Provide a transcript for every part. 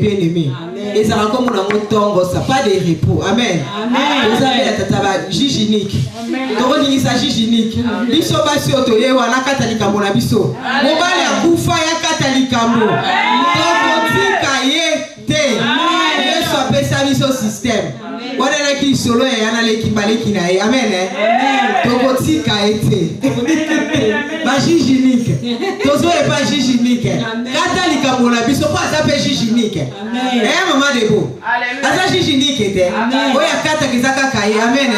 Bien aimé. Et ça raconte mon tongo, ça pas de repos. Amen. Vous avez la tata Giginique. Donc on dit ça Giginique. Biso basi otoye wana katalika mona biso. Mobali akufa ya katalika mo. Donc tika yete. Yesu apesa biso système. Wana na ki solo ya na le kimbale kinaye. Amen. Donc tika yete. Ba Giginique. Tozo e pas Giginique. Katalika mona biso pas ça pe Giginique. Maman de beau. Asa Giginique était. Oya kata kizaka kaye. Amen.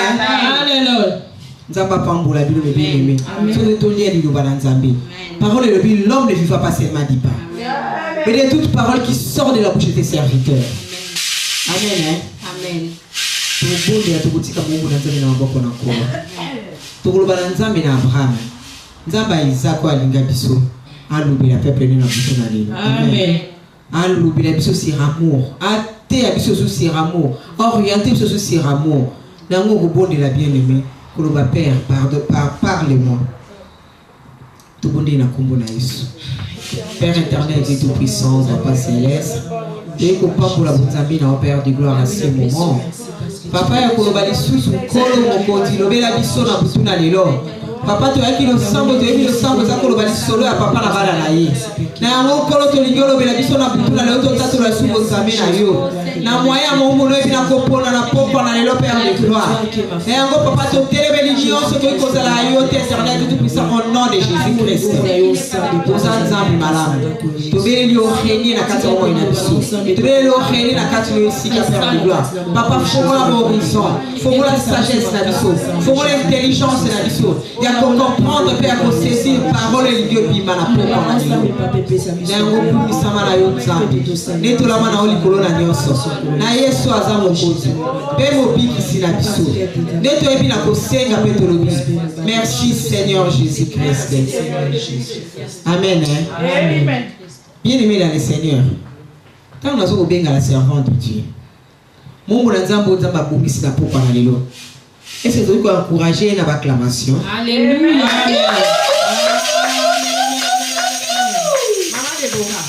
Alléluia. Nzamba pambola bilo bien aimé. Tout ton lien dit Nzambe. Parole de Bible, l'homme ne vivra pas seulement du pain. Mais de toute parole qui sort de la bouche de tes serviteurs. Amen. Amen. Tu bon de tu kutika Mungu na Nzambe na maboko na kwa. Tukuluba na Nzambe na Abraham. Nzamba Isaac alinga biso. Alubila peuple na biso na lino. Amen. Alubila biso sur amour. Ate biso sur amour. Orienté biso sur amour. Nango bon de la bien-aimée. Koloba Père, parle-moi. Tout le monde est na Père éternel et tout puissant, Papa céleste, et que pas pour la bonne na Père de gloire à ce moment. Papa ya koloba lisusu kolo mokoti lobela biso na butuna lelo. Papa tu as qui le sambo tu as le sambo za koloba lisolo ya papa na bala na ye. Na yango kolo to ligolo bela biso na butuna lelo to tato la subo nzambe na yo. Na moya mo mo lobi na kopona na popo na lelo Père de gloire. Na yango papa to telebeli nyonso to ikozala yo te éternel tout puissant au nom de Jésus-Christ. Poza nzambe malamu. To beli o régner na kati o ina biso. To beli o régner na kati o sika Père de gloire. Papa fongola horizon, fongola sagesse na biso, fongola intelligence na biso. Ya ko comprendre Père ko saisir parole de Dieu bima na popo na yo. Na yango kumisa mala yo nzambe. Neto la mana oli kolona nyonso. Na Yesu aza mokozi. Pe mobikisi na biso. Neto ebi na kosenga pe tolobi. Merci Seigneur Jésus-Christ. Amen. Amen. Bien aimé dans le Seigneur. Quand nous avons bien la servante de Dieu. Mungu na nzambo nzamba bomisi na popa na lelo. Est-ce que vous encourager na acclamation? Alléluia. Maman de Boka.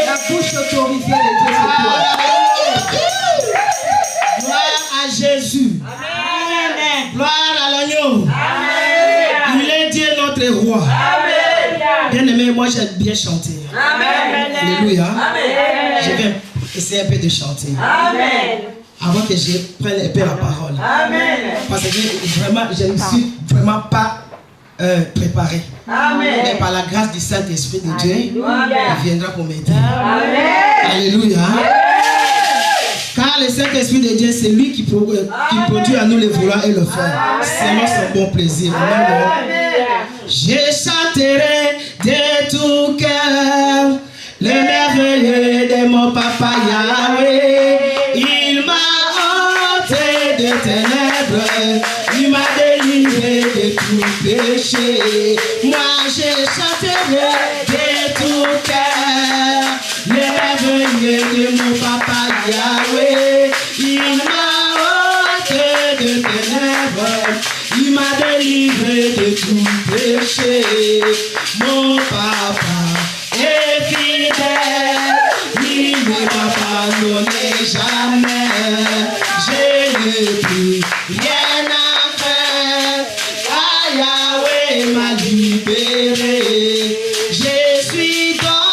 La bouche autorisée de Dieu c'est toi. Gloire à Jésus. Amen. Gloire à l'agneau. Amen. Il est Dieu notre roi. Amen. Bien aimé, moi j'aime bien chanter. Amen. Alléluia. Amen. Je vais essayer un peu de chanter. Amen. Avant que je prenne un peu la parole. Amen. Parce que vraiment, je ne suis vraiment pas préparé. Amen. Mais par la grâce du Saint-Esprit de Dieu, Amen. il viendra pour m'aider. Amen. Alléluia. Car le Saint-Esprit de Dieu, c'est lui qui produit à nous le vouloir et le faire. Selon son bon plaisir. Amen. Je chanterai de tout cœur le merveilleux de mon papa Yahweh. Il m'a ôté des ténèbres, il m'a délivré de tout péché. Moi je chanterai de tout cœur le merveilleux de mon papa Yahweh. Il m'a ôté des ténèbres, il m'a délivré de tout péché. Mon papa est fidèle, il ne m'abandonne jamais. Je n'ai plus rien à faire, ah, Yahweh m'a libéré. Je suis dans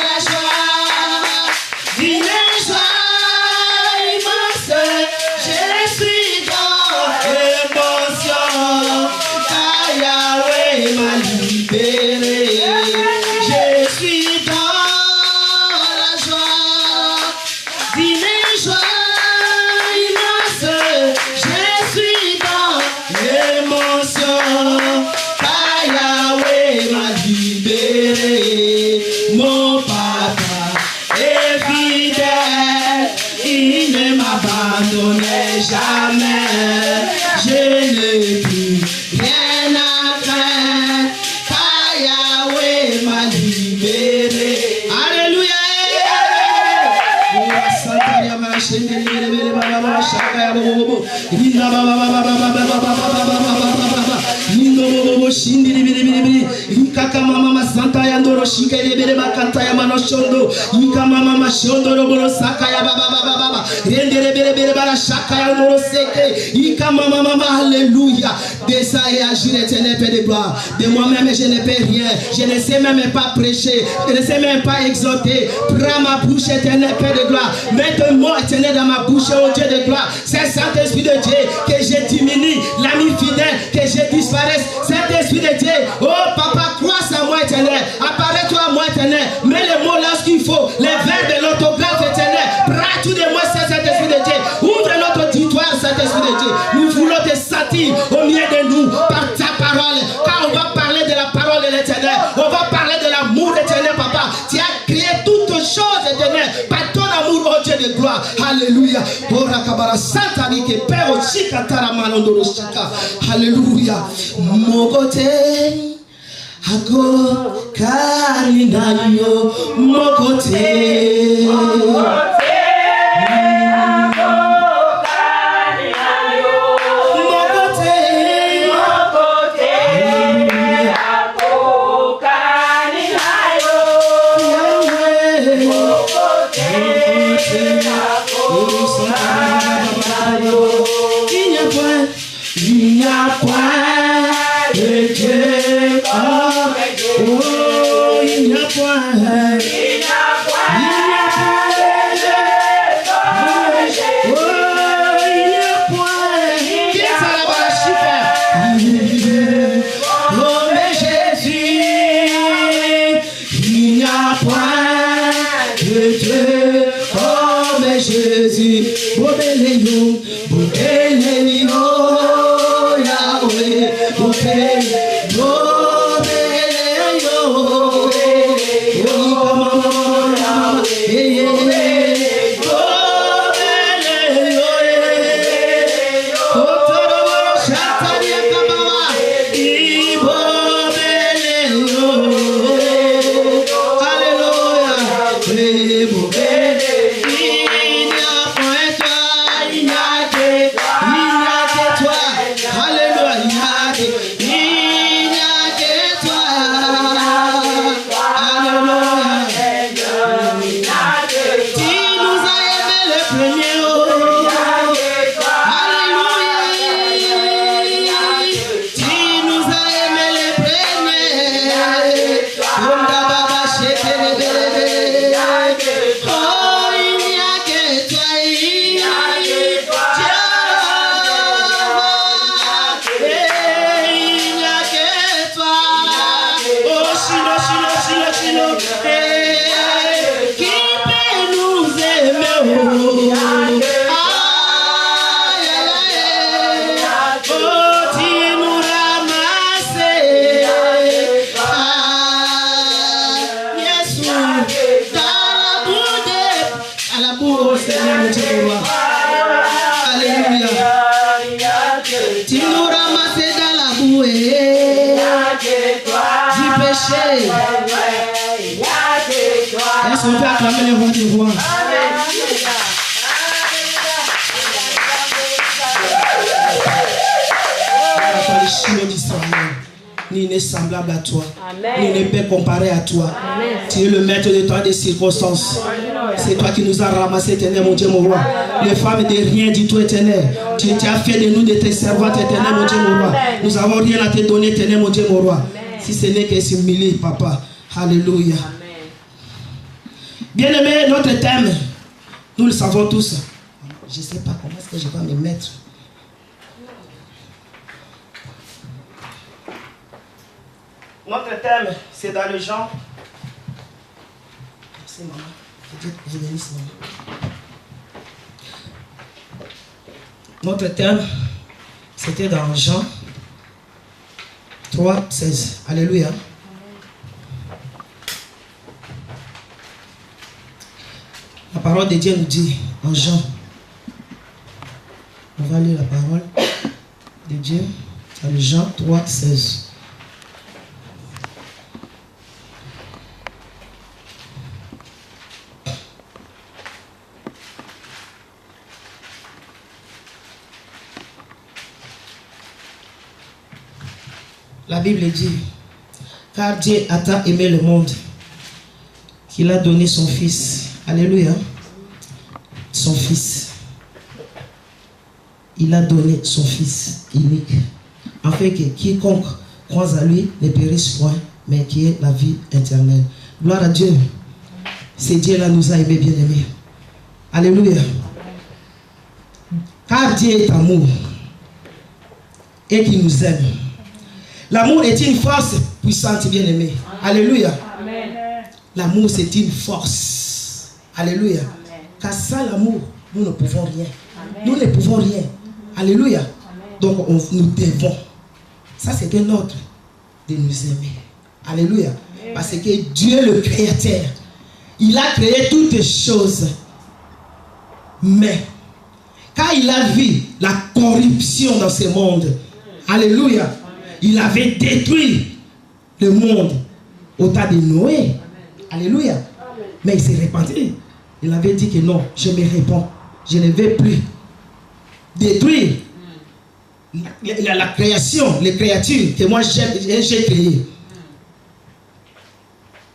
la joie, d'une joie immense. Je suis dans l'émotion, ah, Yahweh m'a libéré. Je suis dans la joie, d'une joie immense. Je suis dans l'émotion, ah, Yahweh m'a libéré. Mon papa est fidèle, il ne m'abandonne jamais. Je n'ai plus rien à faire, car Yahweh m'a libéré. Alléluia. Alléluia. Descends et agis, l'éternel Père de gloire. De moi-même, je ne peux rien. Je ne sais même pas prêcher. Je ne sais même pas exhorter. Prends ma bouche, éternel Père de gloire. Mets un mot éternel dans ma bouche, oh Dieu de gloire. C'est Saint-Esprit de Dieu que je diminue, l'ami fidèle, que je disparaisse. Saint-Esprit de Dieu, oh papa, croise à moi éternel. Apparaît-toi à moi éternel. Mets les mots là ce qu'il faut. Les vers de l'autographe éternel. Prends tout de moi, Saint-Esprit de Dieu. Ouvre notre auditoire, Saint-Esprit de Dieu. Nous voulons te sentir au milieu de nous par ta parole. Car on va parler de la parole de l'éternel. On va parler de l'amour éternel, papa. Tu as créé toutes choses éternelles par ton amour, oh Dieu de gloire. Alléluia. Alléluia. Mon côté, Ako Karinayo, mon côté. Il n'y a point de Dieu comme oh, il n'y a point de Dieu mon Dieu, mon roi. Alléluia. Tu nous ramasses dans la bouée du péché. Est-ce qu'on peut acclamer le roi du roi? Ni n'est semblable à toi, ni ne peut comparer à toi. Tu es le maître de toi des circonstances. C'est toi qui nous as ramassés, éternel, mon Dieu, mon roi. Les femmes de rien du tout, éternel. Tu as fait de nous de tes servantes, éternel, mon Dieu, mon roi. Nous n'avons rien à te donner, éternel, mon Dieu, mon roi. Si ce n'est que s'humilier, papa. Alléluia. Bien-aimé, notre thème, nous le savons tous. Je ne sais pas comment est-ce que je vais me mettre. Notre thème, c'est dans le genre. Merci, maman. Je bénisse, maman. Notre thème, c'était dans Jean 3, 16. Alléluia. La parole de Dieu nous dit en Jean. On va lire la parole de Dieu dans Jean 3, 16. La Bible dit, car Dieu a tant aimé le monde qu'il a donné son Fils. Alléluia. Son Fils. Il a donné son Fils unique, afin que quiconque croise à lui ne périsse point, mais qui ait la vie éternelle. Gloire à Dieu. C'est Dieu-là nous a aimés, bien-aimés. Alléluia. Car Dieu est amour et qu'il nous aime. L'amour est une force puissante, bien-aimé. Alléluia. L'amour, c'est une force. Alléluia. Car sans l'amour, nous ne pouvons rien. Nous ne pouvons rien. Alléluia. Donc, nous devons. Ça, c'est un ordre de nous aimer. Alléluia. Parce que Dieu, le Créateur, il a créé toutes les choses. Mais, quand il a vu la corruption dans ce monde, alléluia, il avait détruit le monde au temps de Noé. Alléluia. Mais il s'est repenti. Il avait dit que non, je me réponds. Je ne vais plus détruire la création, les créatures que moi j'ai créées.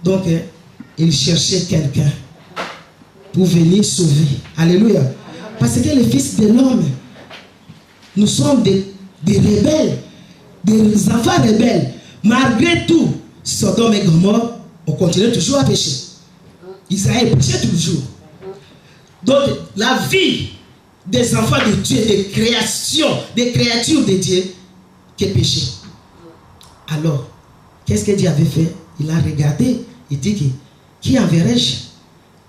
Donc, il cherchait quelqu'un pour venir sauver. Alléluia. Parce que les fils de l'homme, nous sommes des rebelles. Des enfants rebelles. Malgré tout, Sodome et Gomorrhe, on continue toujours à pécher. Israël péchait toujours. Donc, la vie des enfants de Dieu, des créations, des créatures de Dieu, qui est péché. Alors, qu'est-ce que Dieu avait fait? Il a regardé, il dit que qui enverrai-je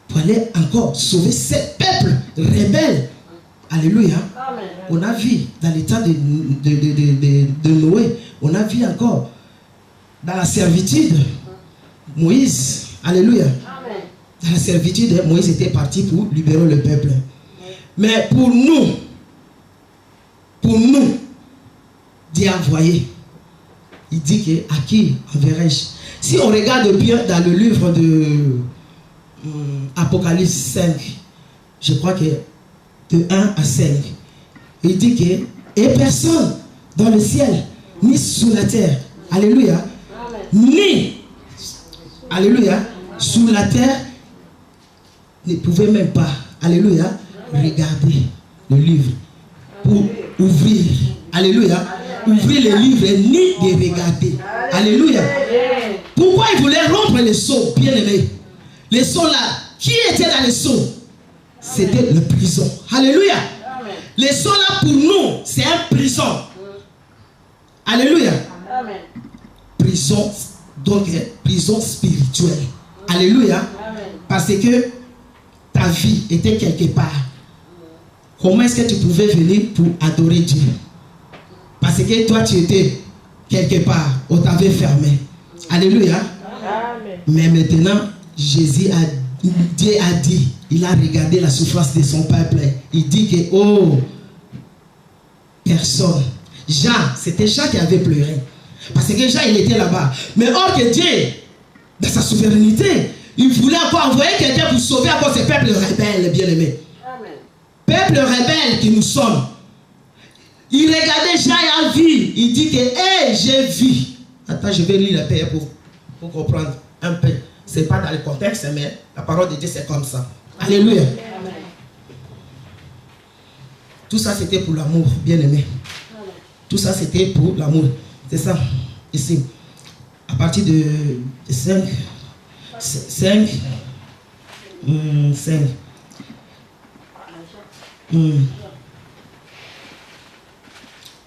pour aller encore sauver ces peuples rebelles? Alléluia. Amen. On a vu dans le temps de Noé, on a vu encore dans la servitude Moïse. Alléluia. Amen. Dans la servitude, Moïse était parti pour libérer le peuple. Mais pour nous, Dieu a envoyé. Il dit que à qui enverrai-je? Si on regarde bien dans le livre de Apocalypse 5, je crois que de 1 à 5, il dit que et personne dans le ciel ni sous la terre, alléluia, ni alléluia sous la terre ne pouvait même pas, alléluia, regarder le livre pour ouvrir, alléluia, ouvrir le livre ni de regarder, alléluia. Pourquoi il voulait rompre les sceaux, bien aimé? Les sceaux là, qui était dans les sceaux? C'était le prison. Alléluia. Amen. Les sceaux là pour nous, c'est un prison. Alléluia. Amen. Prison, donc prison spirituelle. Alléluia. Amen. Parce que ta vie était quelque part. Comment est-ce que tu pouvais venir pour adorer Dieu? Parce que toi tu étais quelque part, on t'avait fermé. Alléluia. Amen. Mais maintenant, Dieu a dit, il a regardé la souffrance de son peuple. Il dit que, oh, personne. Jean, c'était Jean qui avait pleuré. Parce que Jean, il était là-bas. Mais or que Dieu, dans sa souveraineté, il voulait encore envoyer quelqu'un pour sauver encore ces peuples rebelles, bien-aimés. Peuple rebelle que nous sommes. Il regardait Jean et a vu. Il dit que, hé, j'ai vu. Attends, je vais lire la paix pour comprendre un peu. Ce n'est pas dans le contexte, mais la parole de Dieu, c'est comme ça. Alléluia. Amen. Tout ça, c'était pour l'amour, bien-aimé. Tout ça, c'était pour l'amour. C'est ça, ici. À partir de 5.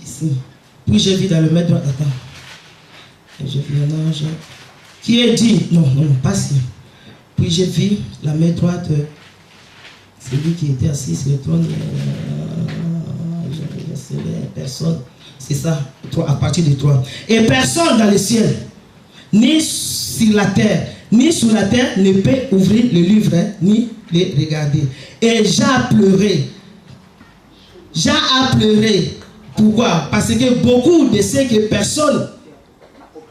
Ici. Puis j'ai vu dans le maître droit. Attends. J'ai vu un ange qui est dit. Non, pas si. Puis j'ai vu la main droite. Celui qui était assis sur le trône. Personne. C'est ça. À partir du 3. Et personne dans le ciel, ni sur la terre, ni sous la terre, ne peut ouvrir le livre, ni les regarder. Et Jean a pleuré. Jean a pleuré. Pourquoi? Parce que beaucoup de ceux que personne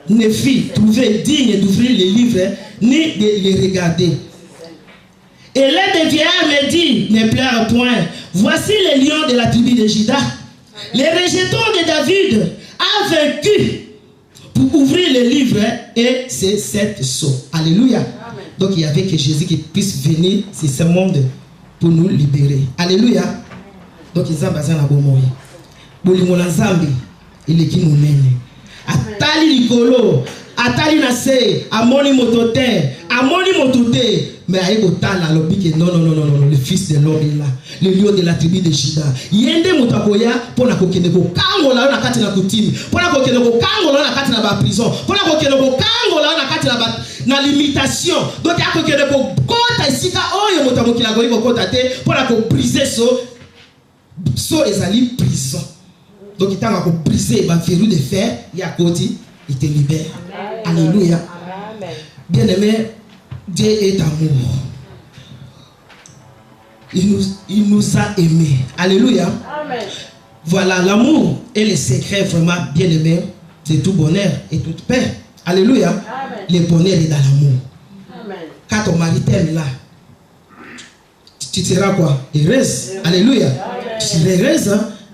ne fit trouver digne d'ouvrir les livres, ni de les regarder. Et l'un des vieillards me dit, ne pleure point. Voici les lions de la tribu de Juda. Les rejetons de David a vaincu pour ouvrir les livres et c'est 7 sceaux. Alléluia. Amen. Donc il y avait que Jésus qui puisse venir sur ce monde pour nous libérer. Alléluia. Donc ils ont besoin de la bonne Bolingola Zambi, il est qui nous mène. Atali Likolo, Atali Nase, Amoni Motote, Amoni Motote. Mais à Egotala, non, le fils de l'homme est là, le lion de la tribu de Juda. Yende Motakoya, pour la coquineko, Kangola, na katina kutimi, pour la coquineko, Kangola, na katina ba prison, pour la coquineko, Kangola, na katina ba na limitation. Donc, il y a coquineko, Kota Isika, Oyo Motamokila, Goyo Kota Te, pour la briser so ezali prison. Donc il t'a brisé le verrou de fer, il y a côté, il te libère. Alléluia. Bien aimé, Dieu est amour. Il nous a aimés. Alléluia. Amen. Voilà, l'amour est le secret vraiment bien aimé de tout bonheur et toute paix. Alléluia. Amen. Le bonheur est dans l'amour. Quand ton mari t'aime là, tu seras quoi? Heureuse. Alléluia. Tu seras heureuse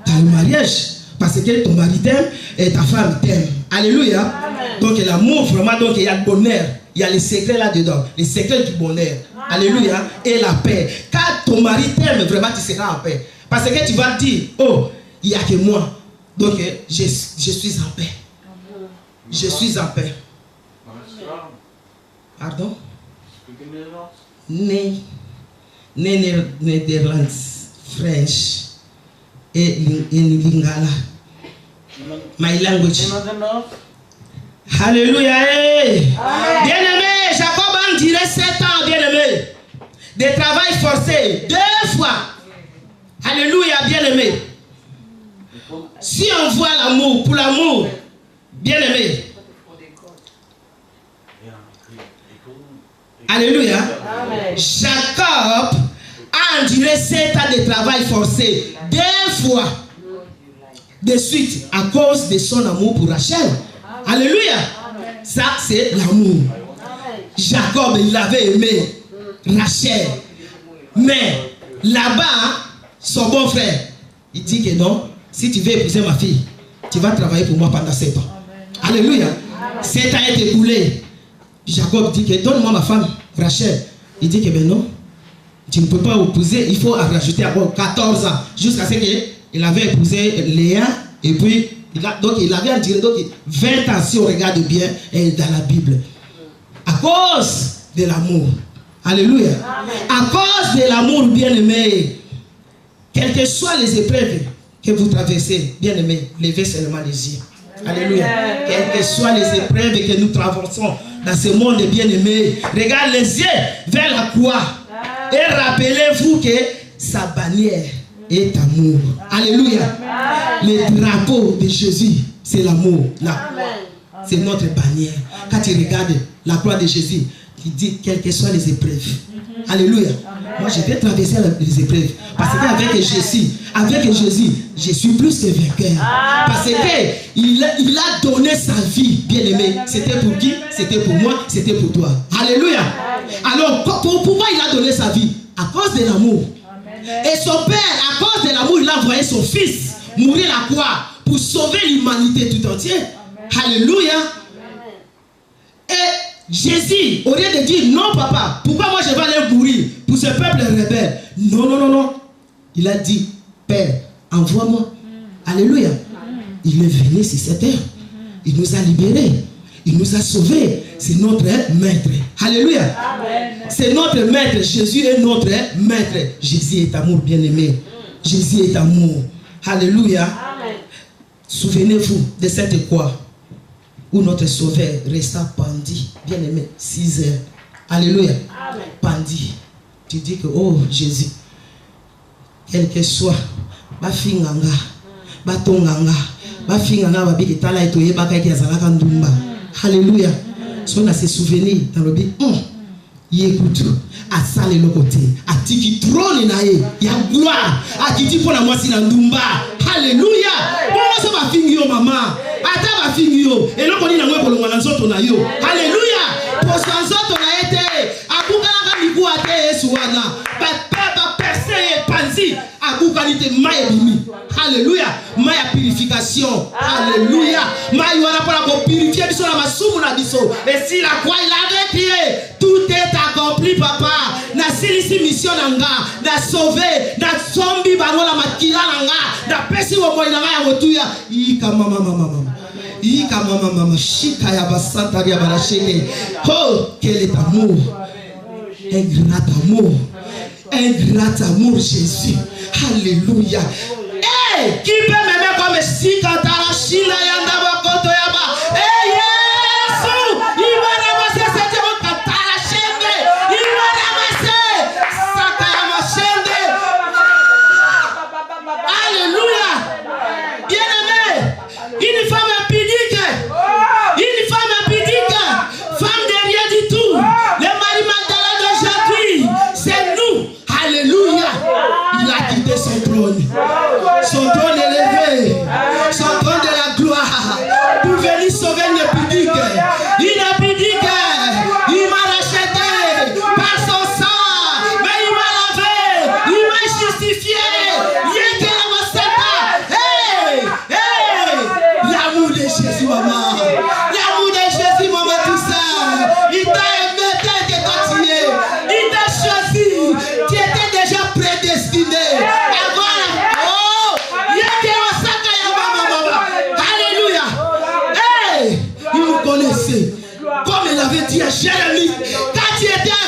dans le mariage. Parce que ton mari t'aime et ta femme t'aime. Alléluia. Amen. Donc l'amour, vraiment, donc il y a le bonheur. Il y a les secrets là-dedans. Les secrets du bonheur. Amen. Alléluia. Et la paix. Quand ton mari t'aime, vraiment, tu seras en paix. Parce que tu vas dire, oh, il n'y a que moi. Donc je suis en paix. Je suis en paix. Pardon? Netherlands, French et Lingala. My language. Alléluia. Bien-aimé, Jacob en dirait 7 ans, bien-aimé. De travail forcé, 2 fois. Alléluia, bien-aimé. Si on voit l'amour, pour l'amour, bien-aimé. Alléluia. Amen. Jacob a enduré 7 ans de travail forcé, 2 fois de suite à cause de son amour pour Rachel. Amen. Alléluia. Amen. Ça c'est l'amour. Jacob il avait aimé Rachel, mais là-bas son bon frère il dit que non, si tu veux épouser ma fille, tu vas travailler pour moi pendant 7 ans. Amen. Alléluia. 7 ans est écoulé. Jacob dit que donne-moi ma femme, Rachel. Il dit que ben non, tu ne peux pas épouser, il faut rajouter encore 14 ans. Jusqu'à ce qu'il avait épousé Léa, et puis donc il avait tiré donc 20 ans si on regarde bien dans la Bible. À cause de l'amour. Alléluia. Amen. À cause de l'amour, bien-aimé, quelles que soient les épreuves que vous traversez, bien-aimé, levez seulement les yeux. Alléluia. Quelles que soient les épreuves que nous traversons dans ce monde bien-aimé, regardez les yeux vers la croix et rappelez-vous que sa bannière est amour. Alléluia. Le drapeau de Jésus, c'est l'amour. Là, c'est notre bannière. Quand tu regardes la croix de Jésus, il dit quelles que soient les épreuves. Alléluia. Moi, je vais traverser les épreuves. Parce qu'avec Jésus, je suis plus que vainqueur. Parce qu'il a donné sa vie, bien aimé. C'était pour qui? C'était pour moi, c'était pour toi. Alléluia. Alors, pourquoi il a donné sa vie? À cause de l'amour. Et son père, à cause de l'amour, il a envoyé son fils mourir à la croix pour sauver l'humanité tout entière. Alléluia. Et Jésus, au lieu de dire non papa, pourquoi moi je vais aller mourir pour ce peuple rebelle? Non, non, non, non. Il a dit, Père, envoie-moi. Alléluia. Il est venu sur cette terre. Il nous a libérés. Il nous a sauvés. C'est notre maître. Alléluia. C'est notre maître. Jésus est notre maître. Jésus est amour, bien-aimé. Jésus est amour. Alléluia. Souvenez-vous de cette croix où notre sauveur resta pendu, bien-aimé, 6 heures. Alléluia. Pendu. Tu dis que, oh Jésus, quel que soit, ma finganga, ma tonganga, ma finganga, ma biki tala etoye baka ki azalaka ndumba. Alléluia. Si on a ses souvenirs dans le bik, écoute, à ça le côté, à tiki trône nae, il y a gloire, à qui dit pour la moitié dans ndumba. Alléluia. Bon, ça va finir maman. Ata va finir. Et là, on dit pour le mois d'anzoto na yo. Alléluia. Pour ce anzoto na été, à Boukala Mikou a été Souana. Papa percé et panzi. À Boukalite Maya Bimi. Alléluia. Maya purification. Alléluia. Maya wana pour purifier biso la masumu na biso. Et si la croix il a retiré, tout est accompli papa. Na silisi mission nanga, na sauver, na zombie bangola makila nanga, na pesi wo moina ya motuya. Ika mama mama. Ika mama shika ya basanta ya barasheke. Oh, quel est amour. Un grand amour. Un grand amour Jésus. Alléluia. Hey, qui peut m'aimer comme si quand la chila yanda bakoto yaba. Hey, Yesu, il va ramasser cette kata la chaîne. Il va ramasser saka ya machende. Alléluia. Bien-aimé, une femme impudique. Une femme impudique. Femme de rien du tout. Le mari Magdalene d'aujourd'hui, c'est nous. Alléluia. Il a quitté son trône. Son trône élevé. Son trône de la gloire. Pour venir sauver une impudique. Une impudique. Il m'a racheté par son sang. Mais il m'a lavé. Il m'a justifié. Il est l'amour de Jésus, maman. L'amour de Jésus, maman, tout ça. Il t'a aimé tel que toi tu es. Il t'a choisi. Tu étais déjà prédestiné. Alléluia. Hey, il nous connaissait. Comme il avait dit à Jérémie, quand tu étais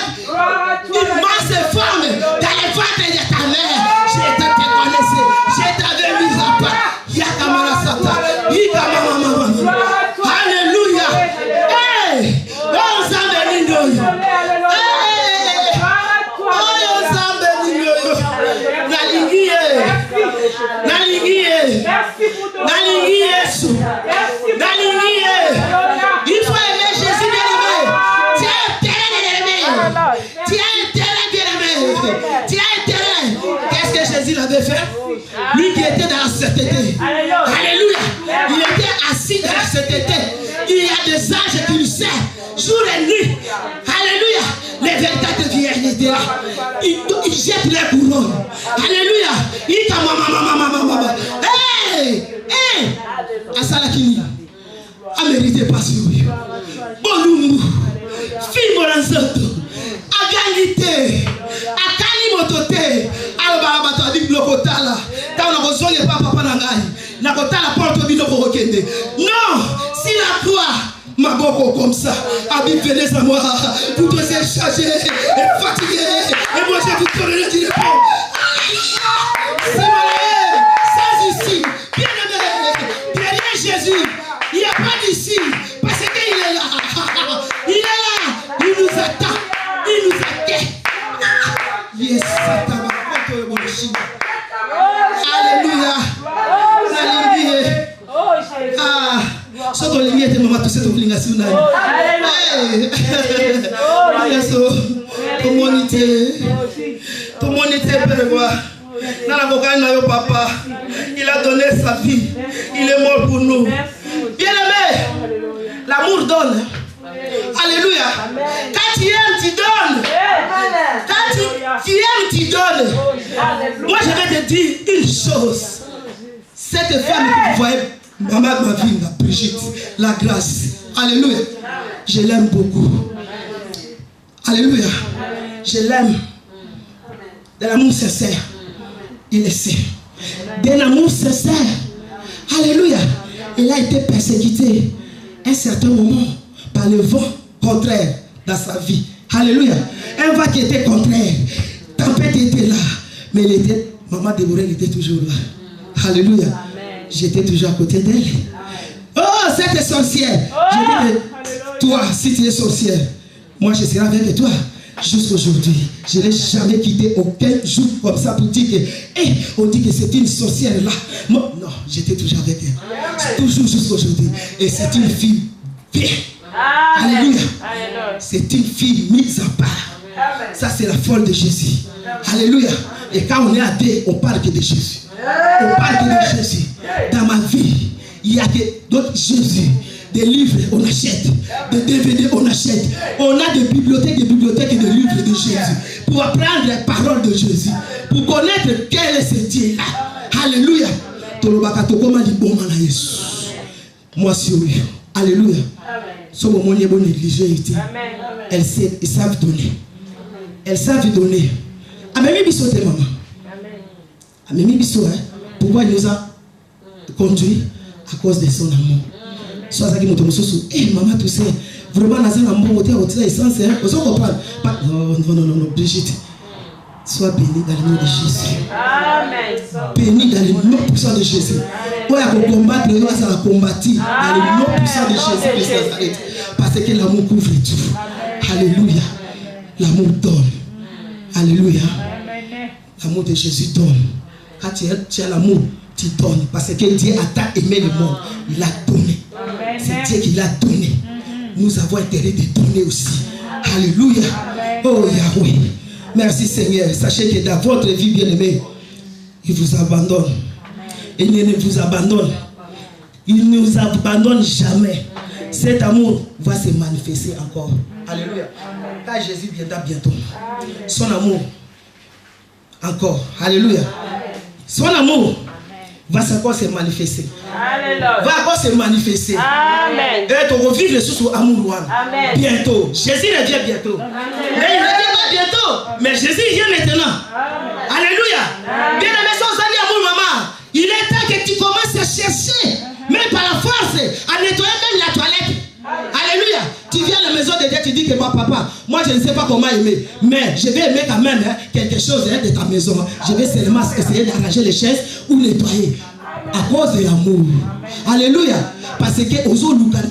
une masse de femmes dans les ventres de ta mère, je te connaissais. Je t'avais mis à part. Yakamara Sata. Alléluia. Hey, on s'en bénit. Hey, on s'en bénit. Il faut aimer Jésus bien-aimé. Tu as intérêt bien-aimé. Tu as intérêt. Qu'est-ce que Jésus avait fait? Lui qui était dans la sainteté. Alléluia. Il était assis dans la sainteté. Il y a des anges qui lui servent jour et nuit. Alléluia. Les véritables vieilles étaient là. Ils jettent les couronnes. Alléluia. Il t'a maman. Hey! Asalakini. A mérité pas sur lui. Bonumbu. Fimoranzoto. Agalité. Akalimotote. Alba dit blokotala. T'as un besoin de papa nangai. Nakotala porte bino korokende. Non, si la croix ma boko comme ça, Habib venez à moi pour te charger et fatigué. Et moi j'ai tout donné du repos. C'est malade. C'est ici. Bien aimé. Derrière Jésus. Il n'y a pas d'ici. Parce qu'il est là. Il est là. Il nous attend. Il nous attend. Yes, alléluia. Alléluia. Ah, ce que l'ennemi était maman, tout cette obligation. Hey, communauté. Tout le monde était de gloire. Papa, il a donné sa vie. Il est mort pour nous. Bien-aimé, l'amour donne. Alléluia. Quand tu aimes, tu donnes. Quand tu aimes, tu donnes. Moi, je vais te dire une chose. Cette femme que vous voyez, maman ma vie, Brigitte, la grâce. Alléluia. Je l'aime beaucoup. Alléluia. Je l'aime. De l'amour sincère. Il le sait. D'un amour sincère. Alléluia. Il a été persécuté à un certain moment par le vent contraire dans sa vie. Alléluia. Un vent qui était contraire. Tempête était là. Mais il était, maman Déborah, il était toujours là. Alléluia. J'étais toujours à côté d'elle. Oh, cette sorcière. Je dis que toi, si tu es sorcière, moi je serai avec toi. Jusqu'aujourd'hui, je n'ai jamais quitté aucun jour comme ça pour dire que, on dit que c'est une sorcière là. Moi, non, j'étais toujours avec elle. Toujours jusqu'aujourd'hui. Et c'est une fille bien. Alléluia. C'est une fille mise à part. Ça, c'est la folle de Jésus. Alléluia. Et quand on est à deux, on parle que de Jésus. On parle que de Jésus. Dans ma vie, il y a que d'autres Jésus. Des livres, on achète. Des DVD, on achète. On a des bibliothèques et des livres de Jésus. Pour apprendre les paroles de Jésus. Pour connaître quel est ce Dieu-là. Alléluia. Moi, c'est oui. Alléluia. Ce moment, il y a bon négligé. Elles savent donner. Elles savent donner. Amen, biso te maman. Amen, biso, hein. Pourquoi il nous a conduit? À cause de son amour. Soit ça qui m'a dit, maman, tu sais, vraiment, dans un amour, tu as essence, vous comprenez? Non, Brigitte, sois bénie dans le nom de Jésus. Amen. Bénie dans le nom puissant de Jésus. Quand il y a combattre, il va se combattre dans le nom puissant de Jésus. Parce que l'amour couvre tout. Alléluia. L'amour donne. Alléluia. L'amour de Jésus donne. Quand tu as l'amour, tu donnes. Parce que Dieu a tant aimé le monde. Il a donné. C'est Dieu qui l'a donné. Nous avons intérêt de donner aussi. Alléluia. Oh Yahweh. Merci Seigneur. Sachez que dans votre vie bien-aimée, il vous abandonne. Il ne vous abandonne. Il ne nous abandonne jamais. Cet amour va se manifester encore. Alléluia. Quand Jésus viendra bientôt. Son amour encore. Alléluia. Son amour va encore se manifester. Alléluia. Va encore se manifester. Amen. Et tu revivre le sous amour. Amen. Bientôt. Jésus revient bientôt. Amen. Mais il ne revient pas bientôt. Mais Jésus vient maintenant. Amen. Alléluia. Bien aimé, son ami amour, maman. Il est temps que tu commences à chercher, même par la force, à nettoyer même la toilette. Alléluia. Tu viens à la maison de Dieu, tu dis que mon papa, moi je ne sais pas comment aimer, mais je vais aimer quand même quelque chose de ta maison. Je vais seulement essayer d'arranger les chaises ou nettoyer. À cause de l'amour. Alléluia. Parce que aux autres, nous avons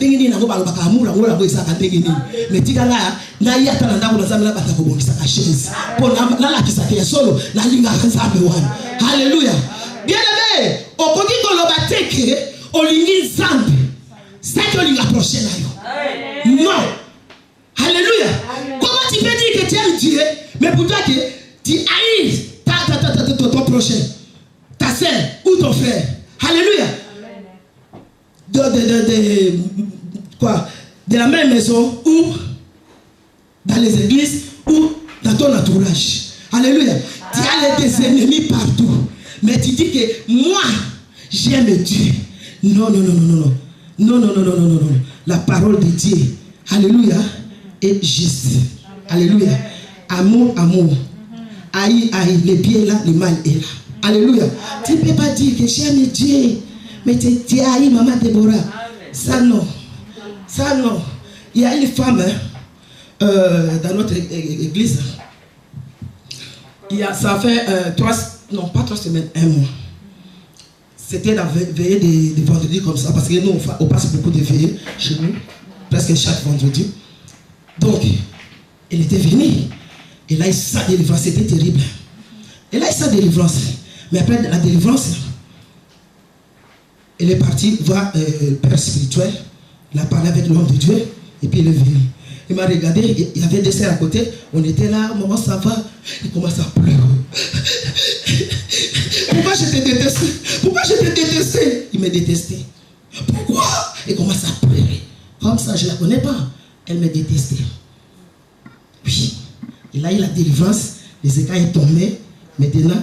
amour, mais tu as là, il y a tant d'amour dans la chaise. Pour la solo, la ligne à alléluia. Bien aimé, au côté de l'obateke, au ligne zambi, c'est que lui approcher là. Non. Alléluia. Comment tu peux dire que tu aimes Dieu, mais pour toi que tu haïs ton prochain, ta soeur ou ton frère. Alléluia. De la même maison ou dans les églises ou dans ton entourage. Alléluia. Tu as des ennemis partout. Mais tu dis que moi, j'aime Dieu. Non. La parole de Dieu, alléluia, est juste. Alléluia. Amour. Aïe, le bien là, le mal est là. Alléluia. Tu ne peux pas dire que j'aime Dieu. Mais tu haïs maman Déborah. Ça non. Il y a une femme dans notre église. Ça fait 3 semaines, 1 mois. C'était la veillée de vendredi comme ça, parce que nous, on passe beaucoup de veillées chez nous, presque chaque vendredi. Donc, elle était venue. Et là, il sent délivrance. C'était terrible. Et là, il sent délivrance. Mais après la délivrance, elle est partie voir le père spirituel. Il a parlé avec l'homme de Dieu. Et puis, elle est venue. Il m'a regardé. Il y avait des sœurs à côté. On était là. Maman, ça va. Il commence à pleurer. détestait. Il me détestait. Pourquoi? Il commence à pleurer. Comme ça, je ne la connais pas. Elle me détestait. Oui. Il a eu la délivrance. Les écailles est tombé. Maintenant,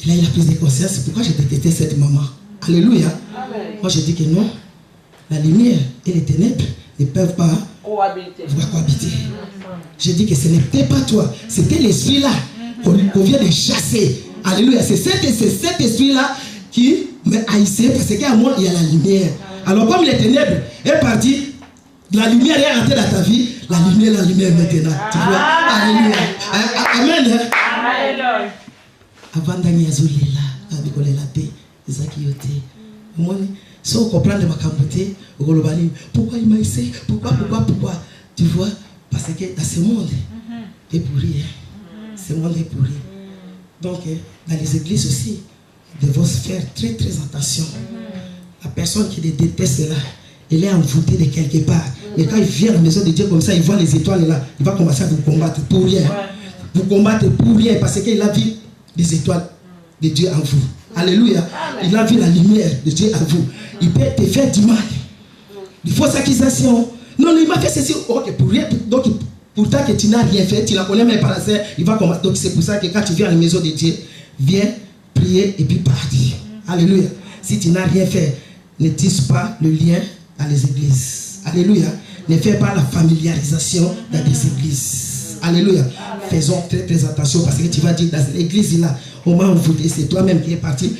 il a eu la prise de conscience. Pourquoi je détestais cette maman? Alléluia. Amen. Moi, je dis que non. La lumière et les ténèbres ne peuvent pas cohabiter. Je dis que ce n'était pas toi. C'était l'esprit-là qu'on vient de chasser. Alléluia. C'est cet esprit-là qui me haïssait parce qu'à moi, il y a la lumière. Alors, comme les ténèbres est parti, la lumière est rentrée dans ta vie, la lumière maintenant. Tu vois? Alléluia. Amen. Amen. Avant d'agnazolela, avec la paix, les acquis. Moi, si on comprend de ma camoté, pourquoi il m'a essayé? Pourquoi? Tu vois? Parce que dans ce monde, est pourri. Ce monde est pourri. Donc, dans les églises aussi, nous devons faire très très attention. La personne qui les déteste là, elle est envoûtée de quelque part. Mais quand il vient à la maison de Dieu comme ça, il voit les étoiles là, il va commencer à vous combattre pour rien. Vous combattez pour rien parce qu'il a vu les étoiles de Dieu en vous. Alléluia. Il a vu la lumière de Dieu en vous. Il peut te faire du mal. Des fausses accusations. Non, il m'a fait ceci. Ok, pour rien. Donc, pourtant que tu n'as rien fait, tu la connais même par la sœur, il va combattre. Donc, c'est pour ça que quand tu viens à la maison de Dieu, viens prier et puis partir. Alléluia. Si tu n'as rien fait, ne tisse pas le lien dans les églises. Alléluia. Ne fais pas la familiarisation dans les églises. Alléluia. Faisons très très attention parce que tu vas dire dans l'église là, au moment où c'est toi-même qui es parti,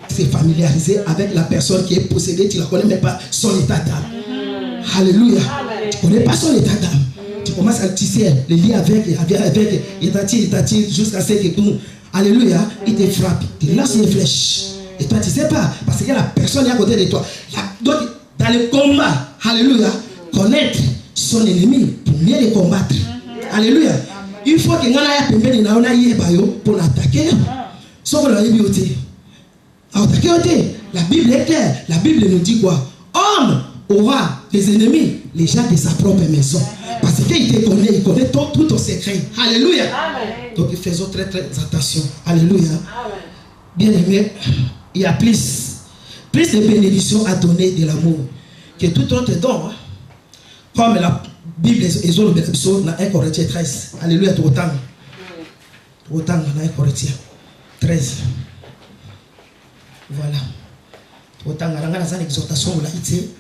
c'est familiarisé avec la personne qui est possédée, tu ne la connais même pas son état d'âme. Alléluia. Tu ne connais pas son état d'âme. Tu commences à tisser les liens avec, il t'attire jusqu'à ce que tout. Alléluia. Il te frappe, il te lance une flèche. Et toi tu ne sais pas, parce que la personne est à côté de toi. Donc, dans le combat, alléluia, connaître son ennemi pour mieux le combattre. Alléluia. Il faut que nous ayons pour l'attaquer. Sauf que la Bible est claire. La Bible nous dit quoi? Homme aura des ennemis, les gens de sa propre maison. Parce qu'il te connaît, il connaît tout ton secret. Alléluia. Amen. Donc faisons très très attention. Alléluia. Bien aimé, il y a plus de bénédictions à donner de l'amour que tout autre don. Comme la Bible est dans 1 Corinthiens 13. Alléluia, tout autant. Tout autant dans 1 Corinthiens 13. Voilà. Tout autant dans une exhortation, on l'a été.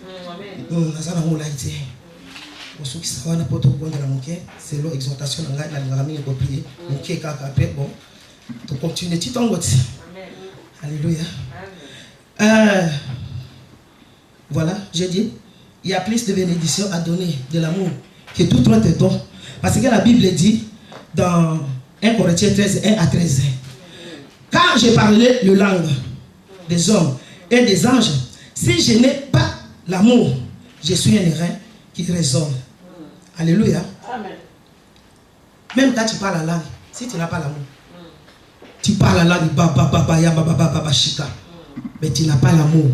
On l'a été. Pour ceux qui savent, on pas c'est l'exhortation, on a prié. Après, bon, tu continues, tu t'en vas. Alléluia. Voilà, j'ai dit, il y a plus de bénédictions à donner de l'amour que tout autre don. Parce que la Bible dit dans 1 Corinthiens 13, 1 à 13. Quand j'ai parlé le langue des hommes et des anges, si je n'ai pas l'amour, je suis un airain qui résonne. Alléluia. Amen. Même quand tu parles la langue, si tu n'as pas l'amour, tu parles la langue, mais tu n'as pas l'amour.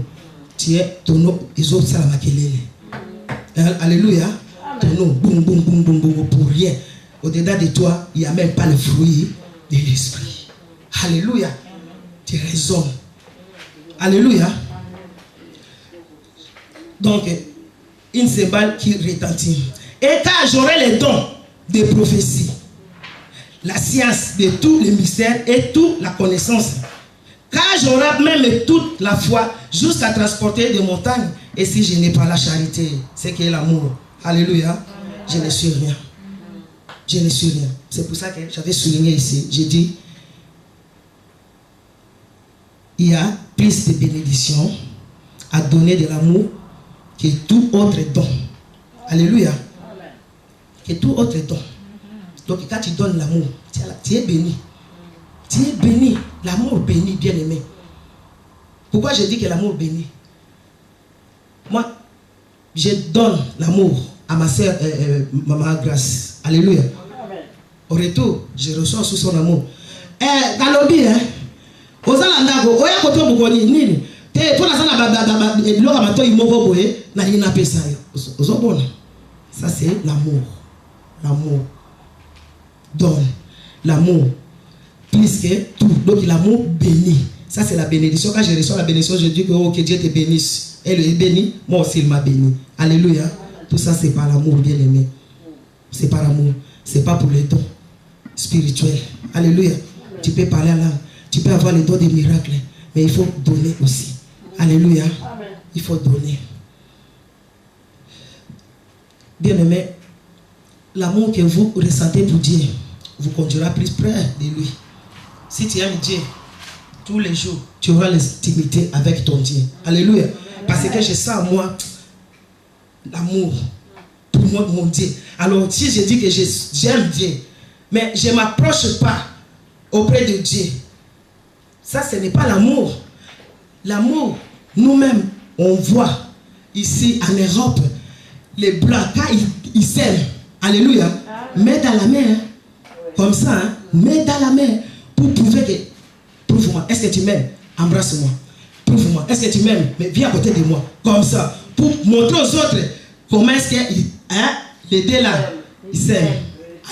Tu es ton les autres salamakelele. Alléluia. Ton nom, boum, boum, boum, boum, boum, pour rien. Au-dedans de toi, il n'y a même pas le fruit de l'esprit. Alléluia. Tu résonnes. Alléluia. Donc, une cymbale qui retentit. Et quand j'aurai les dons de prophétie, la science de tous les mystères et toute la connaissance, quand j'aurai même toute la foi jusqu'à transporter des montagnes, et si je n'ai pas la charité, c'est qui est l'amour. Alléluia. Je ne suis rien. Je ne suis rien. C'est pour ça que j'avais souligné ici. J'ai dit, il y a plus de bénédictions à donner de l'amour que tout autre don. Alléluia. Que tout autre don. Donc quand tu donnes l'amour, tu es béni. Tu es béni. L'amour béni, bien aimé. Pourquoi je dis que l'amour béni? Moi, je donne l'amour à ma soeur, Maman Grâce. Alléluia. Au retour, je reçois sous son amour. Galobi, hein? Ozalandago, oya koto bukoni nini? Te pour la sana bloka mato imovo boye na ina pesa yo. Ozobona. Ça c'est l'amour. L'amour donne l'amour plus que tout. Donc l'amour bénit. Ça, c'est la bénédiction. Quand je reçois la bénédiction, je dis que, oh, que Dieu te bénisse. Elle est bénie, moi aussi, il m'a béni. Alléluia. Tout ça, c'est par l'amour, bien aimé. C'est par amour. C'est pas pour les dons spirituels. Alléluia. Tu peux parler à l'âme. Tu peux avoir les dons des miracles. Mais il faut donner aussi. Alléluia. Il faut donner. Bien aimé, l'amour que vous ressentez pour Dieu vous conduira plus près de lui. Si tu aimes Dieu, tous les jours, tu auras l'intimité avec ton Dieu. Alléluia. Parce que je sens en moi l'amour pour moi, mon Dieu. Alors, si je dis que j'aime Dieu, mais je ne m'approche pas auprès de Dieu, ça, ce n'est pas l'amour. L'amour, nous-mêmes, on voit ici en Europe, les blancs, quand ils s'aiment, alléluia, mets dans la main, comme ça, hein, mets dans la main, pour prouver que, prouve-moi, est-ce que tu m'aimes? Embrasse-moi. Prouve-moi, est-ce que tu m'aimes? Mais viens à côté de moi, comme ça, pour montrer aux autres comment est-ce que hein, les deux là, ils s'aiment.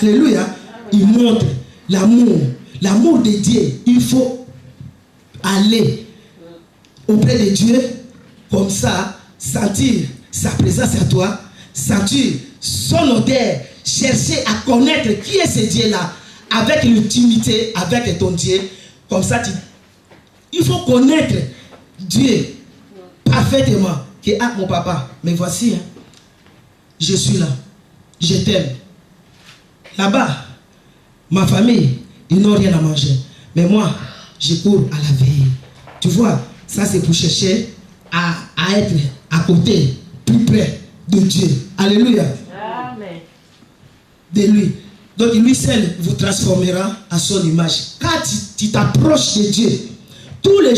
Alléluia, ils montrent l'amour. L'amour de Dieu, il faut aller auprès de Dieu, comme ça, sentir sa présence à toi, sentir son odeur, chercher à connaître qui est ce Dieu-là, avec l'intimité, avec ton Dieu, comme ça, il faut connaître Dieu parfaitement, que ah mon papa, mais voici, hein, je suis là, je t'aime. Là-bas, ma famille, ils n'ont rien à manger, mais moi, je cours à la veille. Tu vois, ça c'est pour chercher à être à côté, plus près de Dieu. Alléluia. Amen. De lui. Donc lui seul vous transformera à son image. Quand tu t'approches de Dieu, tous les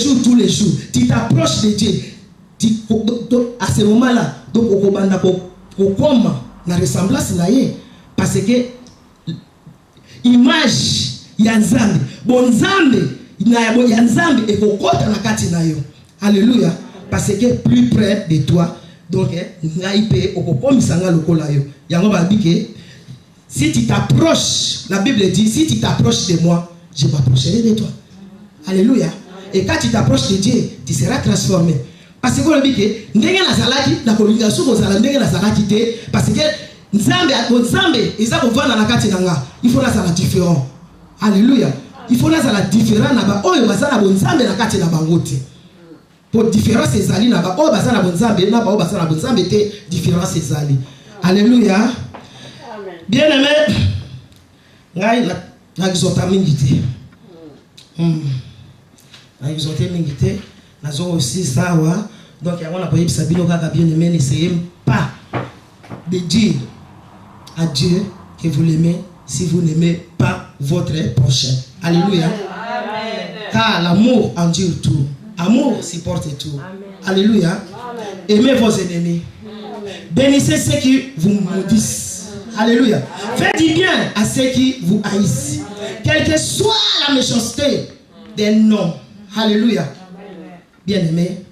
jours, tu t'approches de Dieu. À ce moment-là, donc on comme la ressemblance là, parce que image yanzambi, bon zambi, yanzambi et kokota na kati na yo. Alléluia. Parce que plus près de toi, donc si tu t'approches, la Bible dit, si tu t'approches de moi, je m'approcherai de toi. Alléluia. Et quand tu t'approches de Dieu, tu seras transformé. Parce que on dit que ndenge na zalaki na communication ko zala ndenge na zalaki te, parce que nzambe eza kovanda na kati nanga, il faut na zala différent. Alléluia. Il faut na zala différent na ba oyo bazala bo nzambe na kati na bango te. Pour différence ezali na ba oyo bazala bo nzambe na ba oyo bazala bo nzambe te, différence ezali. Alléluia. Amen. Bien aimé, ngai na exhorta mingi te. Na exhorta mingi te. Nazo aussi sawa. Donc il y a un appel Sabino kaka bien aimé, n'essayez pas de dire à Dieu que vous l'aimez si vous n'aimez pas votre prochain. Alléluia. Amen. Car l'amour endure tout. Amour supporte tout. Amen. Alléluia. Amen. Aimez vos ennemis. Amen. Bénissez ceux qui vous maudissent. Alléluia. Faites du bien à ceux qui vous haïssent. Quelle que soit la méchanceté d'un homme. Alléluia. Bien aimé,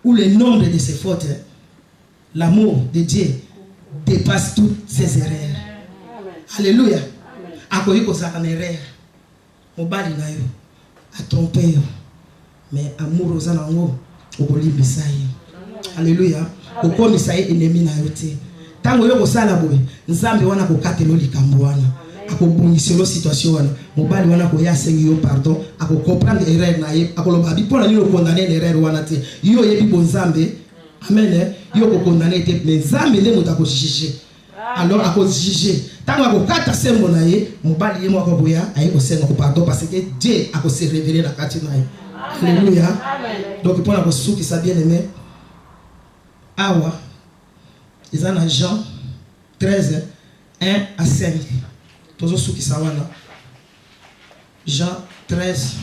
ou le nombre de ses fautes, l'amour de Dieu dépasse toutes ses erreurs. Alléluia. Akoyi kozala na erreur. Mobali na yo a trompé yo. Mais amour ozana ngo okolimbisa ye. Alléluia. Okomisa ye ennemi na yo te. Tango yo kosala boye, Nzambe wana kokatelo likambo wana. Akobongiselo situation wana. Mobali wana ko yasengi yo pardon, ako comprendre erreur na ye, akoloba bi pona nino condamner l'erreur wana te. Yo yebi bo Nzambe. Amen. Yo ko condamner te, mais Nzambe nde mutako juger. Alors ako juger. Tango ako kata sembo na ye, mobali ye mwako boya, aye ko senga ko pardon parce que Dieu ako se révéler na kati na ye. Alléluia. Donc pona ko souki sa bien aimé. Awa. Ils en ont Jean 13, 1 à 5. Tous ceux qui savent là. Jean 13.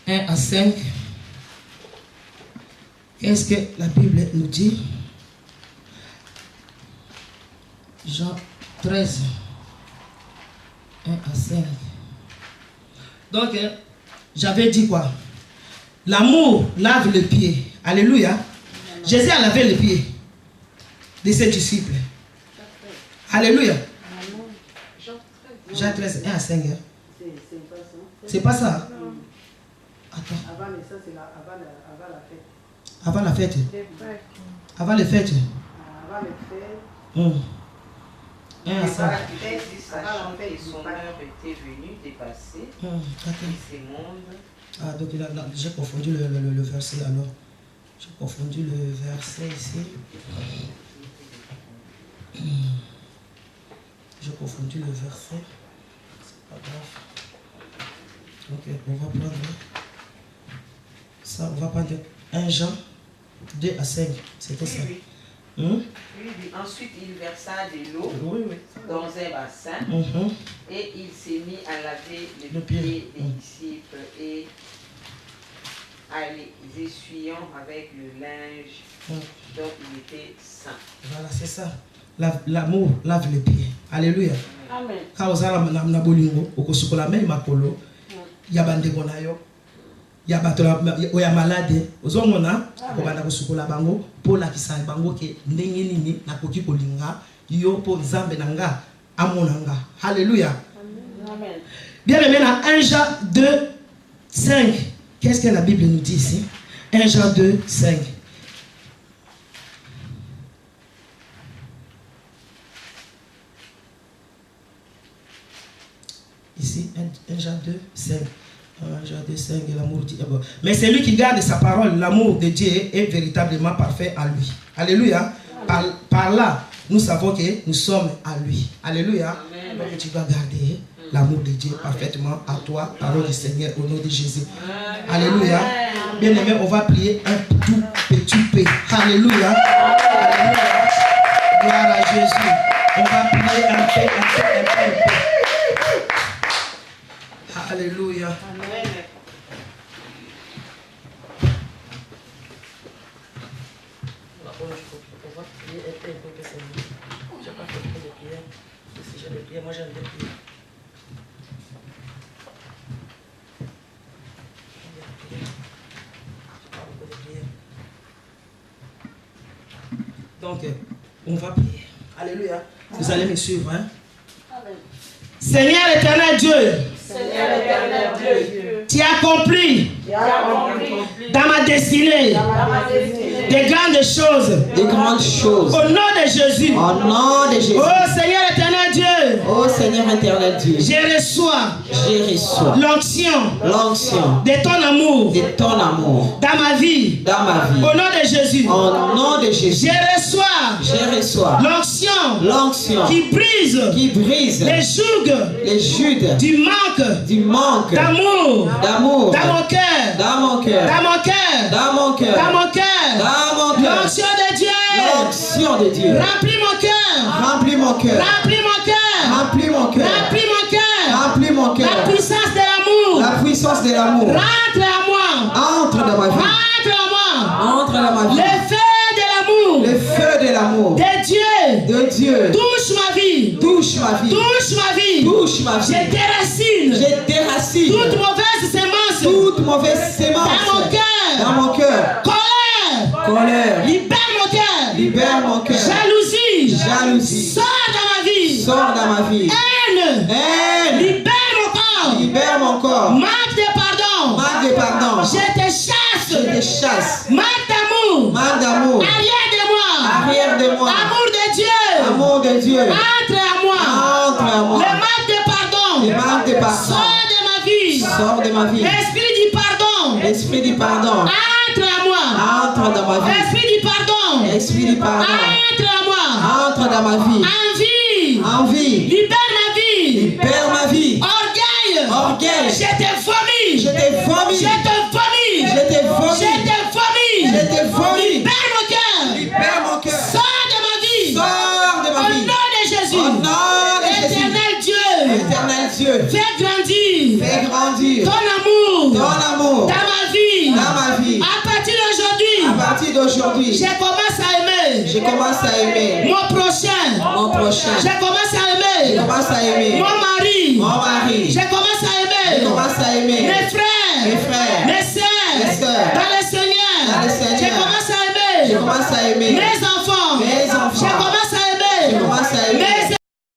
À 5. Qu'est-ce que la Bible nous dit? Jean 13. 1 à 5. Donc, j'avais dit quoi? L'amour lave le pied. Alléluia. Jésus a lavé les pieds de ses disciples. Alléluia. Jean 13, 1 à 5. Hein? C'est pas ça. Attends. Avant ça, c'est avant la fête. Avant la fête. Avant les fêtes. Avant les fêtes. 1 à 5. Avant la fête, sachant que son heure était venue dépasser ces mondes. Ah, donc j'ai confondu le verset alors. J'ai confondu le verset ici. J'ai confondu le verset. C'est pas grave. Ok, on va prendre ça. On va prendre 1 Jean 2 à 5. C'était ça. Oui. Ensuite, il versa de l'eau dans un bassin et il s'est mis à laver les pieds des disciples et à les essuyant avec le linge dont il était saint. Voilà, c'est ça. L'amour lave les pieds. Alléluia. Amen. Quand vous avez la bolingo, au kosukola même makolo, yabande bonayo, yabatola, oya malade, ozomona, obanda kosukola bango, pour la kisa bango ke ndenge nini na koki kolinga, yo po nzambe nanga, amonanga. Alléluia. Amen. Bien aimé, dans 1 Jean 2, 5. Qu'est-ce que la Bible nous dit ici? 1 Jean 2, 5. Ici, 1 Jean 2, 5. 1 Jean 2, 5, et l'amour dit. Mais celui qui garde sa parole, l'amour de Dieu est véritablement parfait à lui. Alléluia. Par là, nous savons que nous sommes à lui. Alléluia. Donc tu dois garder l'amour de Dieu parfaitement à toi, parole du Seigneur, au nom de Jésus. Alléluia. Bien aimé, on va prier un tout petit peu. Alléluia. Alléluia. Gloire à Jésus. On va prier un peu. Alléluia. Amen. On va prier un peu, Seigneur. Je n'ai pas fait beaucoup de prières. Si j'ai des prières, moi j'aime des prières. Donc, on va prier. Alléluia. Vous allez me suivre. Hein? Seigneur éternel Dieu, tu as accompli dans ma destinée des grandes choses. Des grandes choses. Au nom de Jésus. Au nom de Jésus. Oh Seigneur éternel Dieu. Oh Seigneur éternel Dieu. Je reçois l'onction de ton amour. De ton amour. Dans ma vie. Dans ma vie. Au nom de Jésus. Au nom de Jésus. Je reçois l'onction qui brise les jougs du manque d'amour dans mon cœur. Dans mon cœur. Dans mon cœur. Dans mon cœur. Dans mon cœur. Dans mon cœur. L'onction de Dieu. L'onction de Dieu. Remplis mon cœur. Remplis mon cœur. Remplis mon cœur. Remplis mon cœur. Remplis mon cœur. Remplis mon cœur. La puissance de l'amour. La puissance de l'amour. Rentre à moi. Entre dans ma vie. Rentre à moi. Entre dans ma vie. Le feu de l'amour. Le feu de l'amour. De Dieu. De Dieu. Touche ma vie. Touche ma vie. Touche ma vie. Touche ma vie. Je déracine. Je déracine. Toute mauvaise sémence. Toute mauvaise sémence. Dans mon cœur. Dans mon cœur. Colère. Libère mon cœur. Libère mon cœur. Jalousie. Sors dans ma vie. Sors dans ma vie. Haine. Libère mon corps. Libère mon corps. Manque de pardon. Manque de pardon. Je te chasse. Je te chasse. Manque d'amour. Manque d'amour. Arrière de moi. Arrière de moi. Amour de Dieu. Amour de Dieu. Entre à moi. Entre à moi. Le manque de pardon. Le manque de pardon. Sors de ma vie. Sors de ma vie. Esprit du pardon. Esprit du pardon. Entre à moi. Entre dans ma vie. Esprit du pardon. Esprit du pardon. Entre à moi. Entre dans ma vie. Envie. Envie. Libère ma vie. Libère ma vie. Orgueil. Orgueil. Je te vomis. Je te vomis. Je te vomis. Je te vomis. Je te vomis. Je te vomis. Libère mon cœur. Libère mon cœur. Sors de ma vie. Sors de ma Au vie. nom de Jésus. Au nom de Jésus. Éternel Dieu. Éternel Dieu. Fais grandir. Fais grandir Ton amour. ton amour Dans ma vie. dans ma vie. À partir d'aujourd'hui. À partir d'aujourd'hui, Je commence à aimer. je commence à aimer Mon prochain. mon prochain. Je commence à Je aimer. commence à aimer Mon mari. mon mari. Je commence à Je aimer. commence à aimer Mes frères. mes frères, Mes sœurs. mes sœurs. Dans le Seigneur. Dans le Seigneur. Je commence à aimer. Je commence à aimer Mes